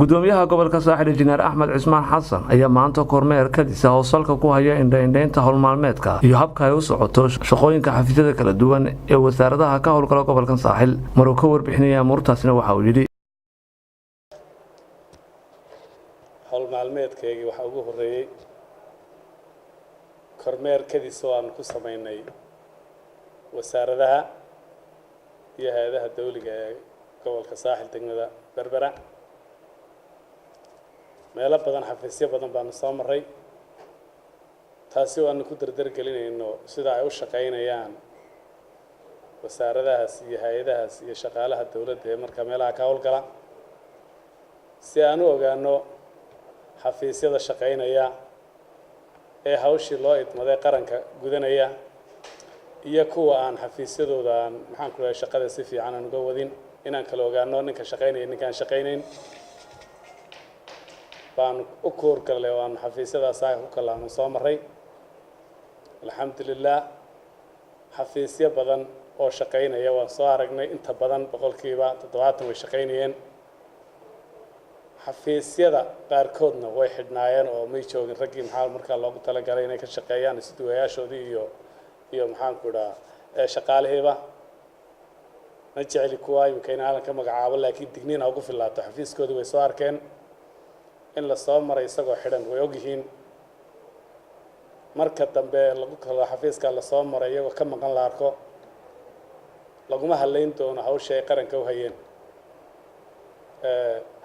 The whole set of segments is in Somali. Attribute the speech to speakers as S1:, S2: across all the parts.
S1: gudoomiyaha gobolka saaxil injineer Axmed Cismaan Xasan ayaa maanta kormeer ka dhisa howlsalka ku haya indhaynta hawl maalmeedka iyo habka ay u socoto shaqooyinka xafiisyada kala duwan ee wasaaradaha ka howlgala gobolka saaxil maruu ka warbixinaya amurtaasina waxa uu yiri
S2: hawl maalmeedkeegi waxa ugu horeeyay kormeer kadis oo aan ku sameynay wasaaradaha iyo hay'adaha dawliga ee gobolka saaxil degmada Berbera meelo badan xafiisyo badan baan soo maray taasi oo aan ku dardargelinayno sida ay u shaqeynayaan wasaaradahaas iyo hay'adahaas iyo shaqaalaha dawladda ee marka meelaha ka howlgala si aan u ogaano xafiisyada shaqeynaya ee hawshii loo idmaday qaranka gudanaya iyo kuwa aan xafiisyadooda maxaan ku leeyahay shaqada si fiican aan uga wadin inaan kala ogaano ninka shaqeynaya ninkaan shaqeynayn baan u koorgalay waan xafiisyadaas ay ku kala soo maray alxamdulillah xafiisyo badan oo shaqeynaya waan soo aragnay inta badan boqolkiiba 70 way shaqeynayeen xafiisyada qaarkoodna way xidhnaayeen oo may joogin raggii maxaa markaa loogu talagalay inay ka shaqeeyaan isduwayaashoodii iyo maxaan ku dhahaa shaqaalaheeba ma jeceli kuwa ay keenaan ka magacaabo laakiin digniin ugu filaato xafiiskoodii way soo arkeen in la soo maray isagoo xidhan way ogyihiin marka dambe lagu kala xafiiska la soo maray iyagoo ka maqan la arko laguma haleyn doono hawsha ay qaranka u hayeen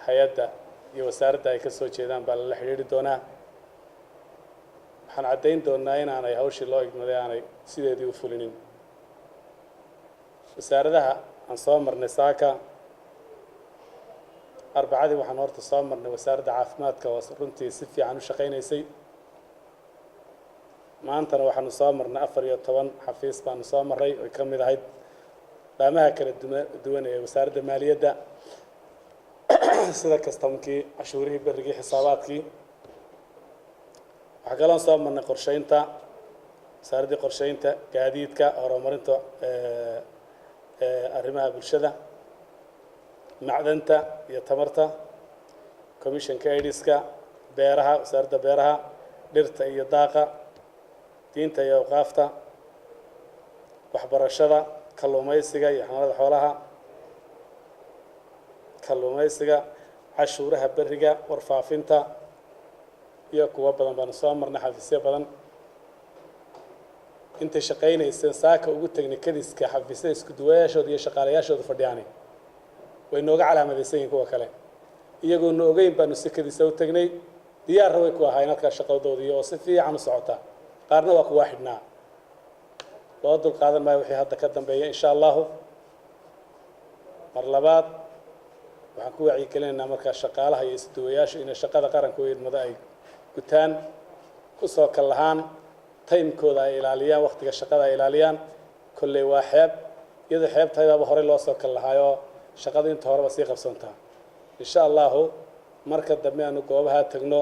S2: hay'adda iyo wasaaradda ay ka soo jeedaan baa la xiriiri doonaa waxaan cadeyn doonaa in aanay hawshii loo igmaday aanay sideedii u fulinin wasaaradaha aan soo marnay saaka arbacadii waxaan horta soo marnay wasaaradda caafimaadka oo runtii si fiican u shaqeynaysay maantana waxaanu soo marnay 14 xafiis baanu soo maray oo ka mid ahayd daamaha kala duwan ee wasaaradda maaliyadda sida kastamkii cashuurihii berrigii xisaabaadkii waxa kale oo soo marnay qorsheynta wasaaradda qorsheynta gaadiidka horumarinta arrimaha bulshada macdanta iyo tamarta commissionka aidiska beeraha wasaaradda beeraha dhirta iyo daaqa diinta iyo awqaafta waxbarashada kalluumaysiga iyo xanaanada xoolaha kalluumaysiga cashuuraha berriga warfaafinta iyo kuwa badan baan soo marnay xafiisyo badan inta shaqeynaysa saaka ugu tagnay kadiska xafiisyada isku duwayaashooda iyo shaqaalayaashooda fadhiyaan way nooga calaamadaysan kuwa kale iyagoo noo ogeyn baanu si kadisa u tagnay diyaar way ku ahaayeen halka shaqadoodii oo si fiican u socota qaarna waa kuwa xidhnaa loo dul qaadan maayo wixii hadda ka dambeeya insha Allah mar labaad waxaan ku wacyigelinaynaa marka shaqaalaha iyo isduwayaasha in shaqada qaranka u idmada ay gutaan ku soo kalahaan timekooda ay ilaaliyaan waqtiga shaqada ay ilaaliyaan kulley waa xeeb iyada xeebtayda hore loo soo kalahaayo shaqada inta horeba sii qabsantaa insha Allah marka dambe aanu goobaha tagno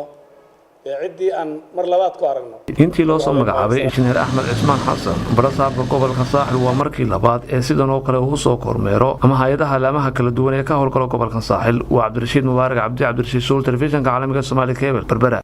S2: ciidii aan mar labaad ku aragno
S1: intii loo soo magacaabay injineer Axmed Cismaan Xasan barasaabka gobolka saaxil waa markii labaad ee sidan oo kale uu soo kormeero ama hay'adaha laamaha kala duwan ee ka howlgala gobolka saaxil waa Cabdirashiid Mubaarak Cabdirashiid Suul telefishinka caalamiga Soomaali Cable Berbera.